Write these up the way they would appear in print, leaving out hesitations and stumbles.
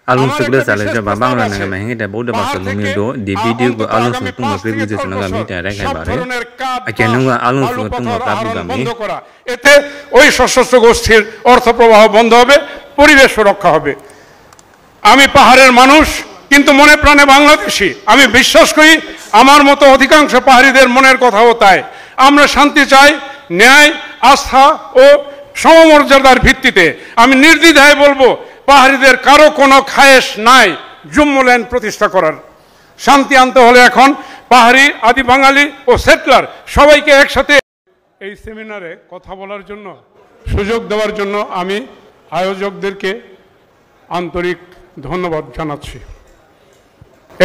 alung sukle sale ja ba bangla na ma hingi da bodda ba salungi do di video ko alung su tung ma prebu je sona ga mi ta rai kai bare akenu ga alung su tung ma tabu ga mi এতে ওই সশস্ত্র গোষ্ঠীর অর্থ প্রবাহ বন্ধ হবে, পরিবেশ রক্ষা হবে। আমি পাহাড়ের মানুষ, কিন্তু মনে প্রাণে বাংলাদেশী। আমি বিশ্বাস করি আমার মতো অধিকাংশ পাহাড়িদের মনের কথাও তাই। আমরা শান্তি চাই, ন্যায়, আস্থা ও সমমর্যাদার ভিত্তিতে। আমি নির্দ্বিধায় বলবো, পাহাড়িদের কারো কোনো খায়েশ নাই জুম্মল্যান্ড প্রতিষ্ঠা করার। শান্তি আনতে হলে এখন পাহাড়ি, আদি বাঙালি ও সেটলার সবাইকে একসাথে এই সেমিনারে কথা বলার জন্য সুযোগ দেওয়ার জন্য আমি আয়োজকদেরকে আন্তরিক ধন্যবাদ জানাচ্ছি।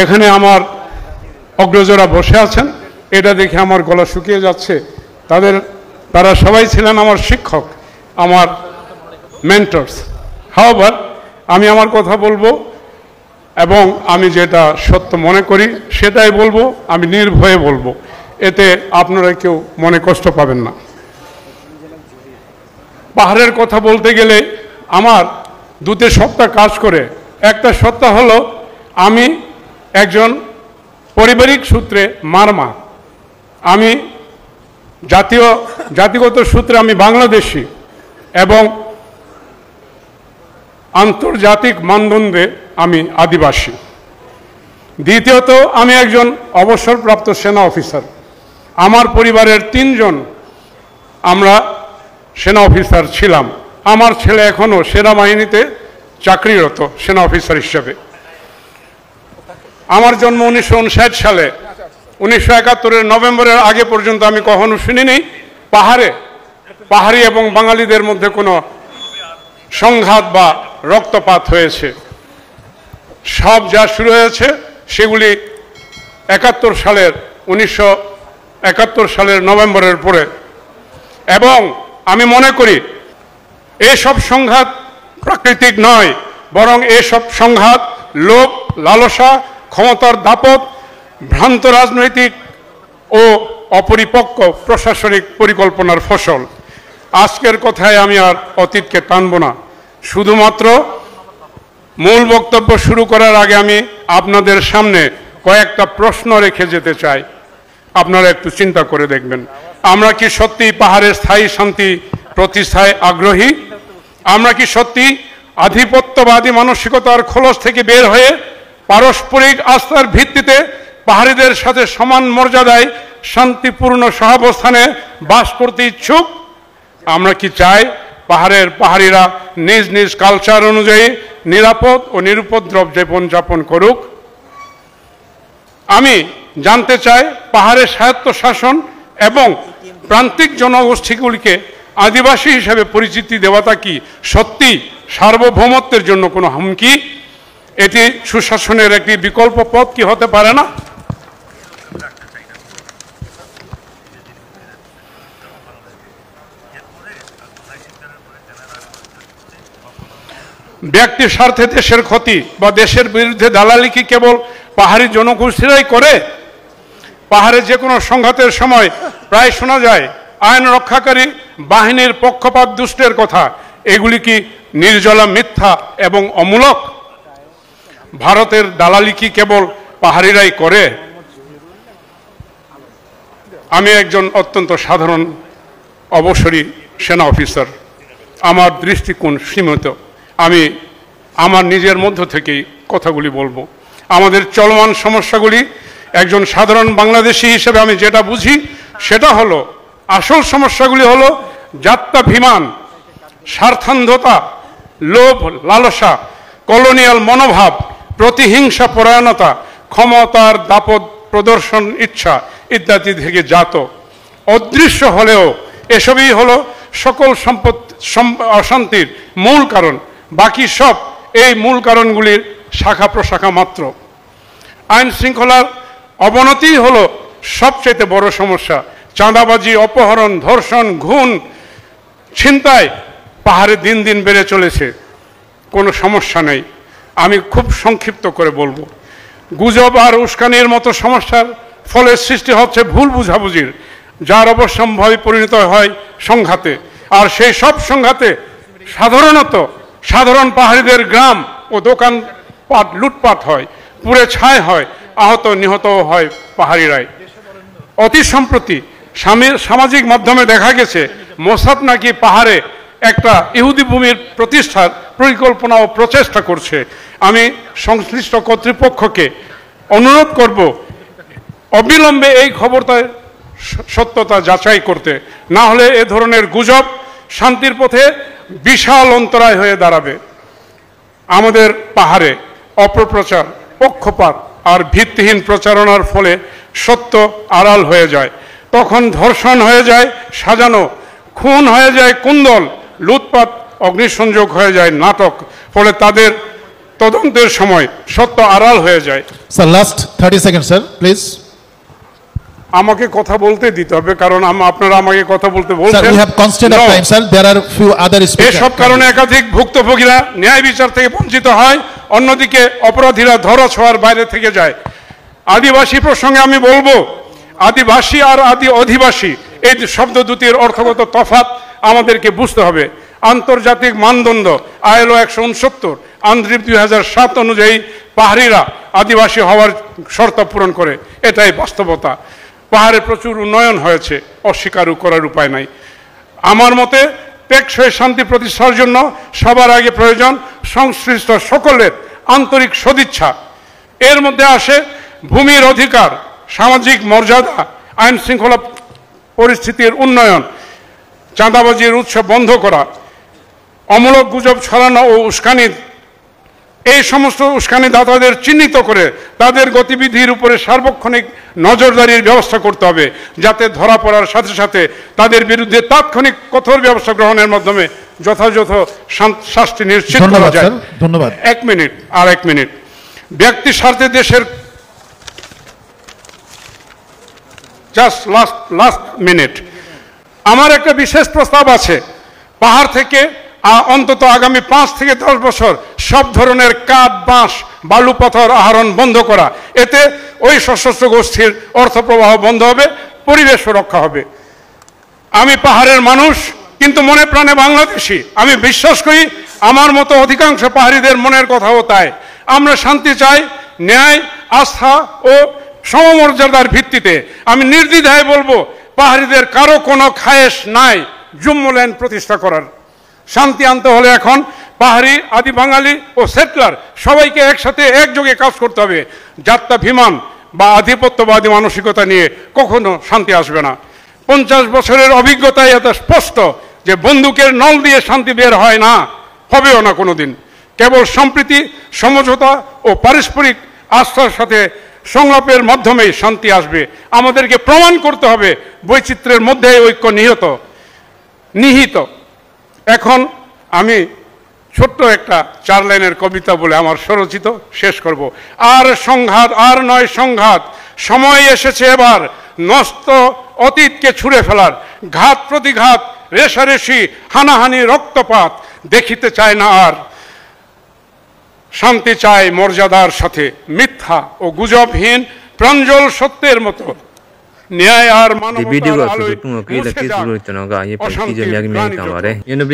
এখানে আমার অগ্রজরা বসে আছেন, এটা দেখে আমার গলা শুকিয়ে যাচ্ছে। তারা সবাই ছিলেন আমার শিক্ষক, আমার মেন্টরস। হাওয়ার আমি আমার কথা বলবো এবং আমি যেটা সত্য মনে করি সেটাই বলবো, আমি নির্ভয়ে বলবো, এতে আপনারা কেউ মনে কষ্ট পাবেন না। পাহাড়ের কথা বলতে গেলে আমার দুটো সত্তা কাজ করে। একটা সত্তা হলো আমি একজন পারিবারিক সূত্রে মারমা, আমি জাতিগত সূত্রে আমি বাংলাদেশি এবং আন্তর্জাতিক মানদণ্ডে আমি আদিবাসী। দ্বিতীয়ত আমি একজন অবসরপ্রাপ্ত সেনা অফিসার। আমার পরিবারের 3 জন আমরা সেনা অফিসার ছিলাম। আমার ছেলে এখনও সেনাবাহিনীতে চাকরিরত সেনা অফিসার হিসেবে। আমার জন্ম 1959 সালে। 1971 নভেম্বরের আগে পর্যন্ত আমি কখনো শুনিনি পাহাড়ি এবং বাঙালিদের মধ্যে কোনো সংঘাত বা রক্তপাত হয়েছে। সব যা শুরু হয়েছে সেগুলি 1971 সালের নভেম্বরের পরে। এবং আমি মনে করি এসব সংঘাত প্রাকৃতিক নয়, বরং এসব সংঘাত লোভ, লালসা, ক্ষমতার দাপট, ভ্রান্ত রাজনৈতিক ও অপরিপক্ক প্রশাসনিক পরিকল্পনার ফসল। আজকের কথায় আমি আর অতীতকে টানব না। শুধুমাত্র মূল বক্তব্য শুরু করার আগে আমি আপনাদের সামনে কয়েকটা প্রশ্ন রেখে যেতে চাই। আপনারা একটু চিন্তা করে দেখবেন, আমরা কি সত্যি পাহাড়ের স্থায়ী শান্তি প্রতিষ্ঠায় আগ্রহী? আমরা কি সত্যি আধিপত্যবাদী মানসিকতার খোলস থেকে বের হয়ে পারস্পরিক আস্থার ভিত্তিতে পাহাড়িদের সাথে সমান মর্যাদায় শান্তিপূর্ণ সহাবস্থানে বাস করতে ইচ্ছুক? আমরা কি চাই পাহাড়িরা নিজ নিজ কালচার অনুযায়ী নিরাপদ ও নিরুপদ্রব জীবনযাপন করুক? আমি জানতে চাই পাহাড়ের স্বায়ত্তশাসন এবং প্রান্তিক জনগোষ্ঠীগুলিকে আদিবাসী হিসেবে পরিচিতি দেওয়াটা কি সত্যি সার্বভৌমত্বের জন্য কোনো হুমকি? এটি সুশাসনের একটি বিকল্প পথ কি হতে পারে না? ব্যক্তির স্বার্থে দেশের ক্ষতি বা দেশের বিরুদ্ধে দালালি কি কেবল পাহাড়ি জনগোষ্ঠীরাই করে? পাহাড়ে যে কোনো সংঘাতের সময় প্রায় শোনা যায় আইন রক্ষাকারী বাহিনীর পক্ষপাত দুষ্টের কথা। এগুলি কি নির্জলা মিথ্যা এবং অমূলক? ভারতের দালালি কি কেবল পাহাড়িরাই করে? আমি একজন অত্যন্ত সাধারণ অবসরী সেনা অফিসার, আমার দৃষ্টিকোণ সীমিত। আমি আমার নিজের মধ্য থেকেই কথাগুলি বলবো। আমাদের চলমান সমস্যাগুলি একজন সাধারণ বাংলাদেশি হিসেবে আমি যেটা বুঝি সেটা হলো, আসল সমস্যাগুলি হলো যাত্রাভিমান, স্বার্থান্ধতা, লোভ, লালসা, কলোনিয়াল মনোভাব, প্রতিহিংসা পরায়ণতা, ক্ষমতার দাপট প্রদর্শন ইচ্ছা ইত্যাদি থেকে জাত। অদৃশ্য হলেও এসবই হলো সকল অশান্তির মূল কারণ। বাকি সব এই মূল কারণগুলির শাখা প্রশাখা মাত্র। আইন শৃঙ্খলার অবনতি হলো সবচেয়ে বড় সমস্যা। চাঁদাবাজি, অপহরণ, ধর্ষণ, খুন, ছিনতাই পাহাড়ে দিন দিন বেড়ে চলেছে। কোনো সমস্যা নেই। আমি খুব সংক্ষিপ্ত করে বলবো, গুজব আর উস্কানির মতো সমস্যার ফলে সৃষ্টি হচ্ছে ভুল বুঝাবুঝির, যার অবশ্যম্ভাবী পরিণত হয় সংঘাতে। আর সেই সব সংঘাতে সাধারণ পাহাড়িদের গ্রাম ও দোকান লুটপাট হয়, পুড়ে ছাই হয়, আহত নিহত হয় পাহাড়িরাই। অতি সম্প্রতি সামাজিক মাধ্যমে দেখা গেছে মোসাদ নাকি পাহাড়ে একটা ইহুদি ভূমির প্রতিষ্ঠার পরিকল্পনা ও প্রচেষ্টা করছে। আমি সংশ্লিষ্ট কর্তৃপক্ষকে অনুরোধ করব অবিলম্বে এই খবরটার সত্যতা যাচাই করতে, না হলে এ ধরনের গুজব শান্তির পথে বিশাল অন্তরায় হয়ে দাঁড়াবে। আমাদের পাহাড়ে অপপ্রচার, পক্ষপাত আর ভিত্তিহীন প্রচারণার ফলে সত্য আড়াল হয়ে যায়। তখন ধর্ষণ হয়ে যায় সাজানো, খুন হয়ে যায় কুন্দল, লুটপাট অগ্নিসংযোগ হয়ে যায় নাটক। ফলে তাদের তদন্তের সময় সত্য আড়াল হয়ে যায়। Sir last 30 second sir please. আমাকে কথা বলতে দিতে হবে, কারণ আপনারা আমাকে কথা বলতে বলছেন। Sir we have constant of time sir, there are few other speaker. এসব কারণে একাধিক ভুক্তভোগীরা ন্যায় বিচার থেকে বঞ্চিত হয়, অন্যদিকে অপরাধীরা ধরা ছোঁয়ার বাইরে থেকে যায়। আদিবাসী প্রসঙ্গে আমি বলবো, আদিবাসী আর অধিবাসী এই শব্দ দুটির অর্থগত তফাৎ আমাদেরকে বুঝতে হবে। আন্তর্জাতিক মানদণ্ড ILO 169, আন্দ্রিপ 2007 অনুযায়ী পাহাড়িরা আদিবাসী হওয়ার শর্ত পূরণ করে, এটাই বাস্তবতা। পাহাড়ে প্রচুর উন্নয়ন হয়েছে, অস্বীকার করার উপায় নাই। আমার মতে টেকসই শান্তি প্রতিষ্ঠার জন্য সবার আগে প্রয়োজন সংশ্লিষ্ট সকলের আন্তরিক সদিচ্ছা। এর মধ্যে আসে ভূমির অধিকার, সামাজিক মর্যাদা, আইন শৃঙ্খলা পরিস্থিতির উন্নয়ন, চাঁদাবাজির উৎস বন্ধ করা, অমূলক গুজব ছড়ানো ও উস্কানি, এই সমস্ত উস্কানিদাতাদের চিহ্নিত করে তাদের গতিবিধির উপরে সার্বক্ষণিক নজরদারির ব্যবস্থা করতে হবে, যাতে ধরা পড়ার সাথে সাথে তাদের বিরুদ্ধে তাৎক্ষণিক কঠোর ব্যবস্থা গ্রহণের মাধ্যমে যথাযথ শাস্তি নিশ্চিত করা যায়। ধন্যবাদ। 1 মিনিট। ব্যক্তি স্বার্থে দেশের জাস্ট লাস্ট মিনিট। আমার একটা বিশেষ প্রস্তাব আছে, পাহাড় থেকে অন্তত আগামী 5 থেকে 10 বছর সব ধরনের কাঠ, বাঁশ, বালু, পাথর আহরণ বন্ধ করা। এতে ওই সশস্ত্র গোষ্ঠীর অর্থপ্রবাহ বন্ধ হবে, পরিবেশও রক্ষা হবে। আমি পাহাড়ের মানুষ, কিন্তু মনে প্রাণে বাংলাদেশি। আমি বিশ্বাস করি আমার মতো অধিকাংশ পাহাড়িদের মনের কথাও তাই। আমরা শান্তি চাই, ন্যায়, আস্থা ও সমমর্যাদার ভিত্তিতে। আমি নির্দ্বিধায় বলবো, পাহাড়িদের কারো কোনো খায়েশ নাই জুম্মল্যান্ড প্রতিষ্ঠা করার। শান্তি আনতে হলে এখন পাহাড়ি, আদি বাঙালি ও সেটলার সবাইকে একসাথে একযোগে কাজ করতে হবে। যাত্রাভিমান বা আধিপত্যবাদী মানসিকতা নিয়ে কখনো শান্তি আসবে না। 50 বছরের অভিজ্ঞতায় এত স্পষ্ট যে বন্দুকের নল দিয়ে শান্তি বের হয় না, হবেও না কোনোদিন। কেবল সম্প্রীতি, সমঝোতা ও পারস্পরিক আস্থার সাথে সংলাপের মাধ্যমেই শান্তি আসবে। আমাদেরকে প্রমাণ করতে হবে বৈচিত্র্যের মধ্যে ঐক্য নিহিত। এখন আমি ছোট্ট একটা 4 লাইনের কবিতা বলে আমার স্বরচিত শেষ করব। আর সংঘাত, আর নয় সংঘাত, সময় এসেছে এবার নষ্ট অতীতকে ছুঁড়ে ফেলার। ঘাত প্রতিঘাত, রেষারেষি, হানাহানি, রক্তপাত দেখিতে চায় না আর। শান্তি চায় মর্যাদার সাথে, মিথ্যা ও গুজবহীন প্রাঞ্জল সত্যের মতো। ন্যায় আর মানবতার আলোয় মুছে যাক অশান্তির গ্লানি।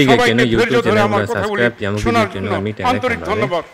সবাইকে ধৈর্য ধরে আমার কথাগুলি শোনার জন্য আন্তরিক ধন্যবাদ।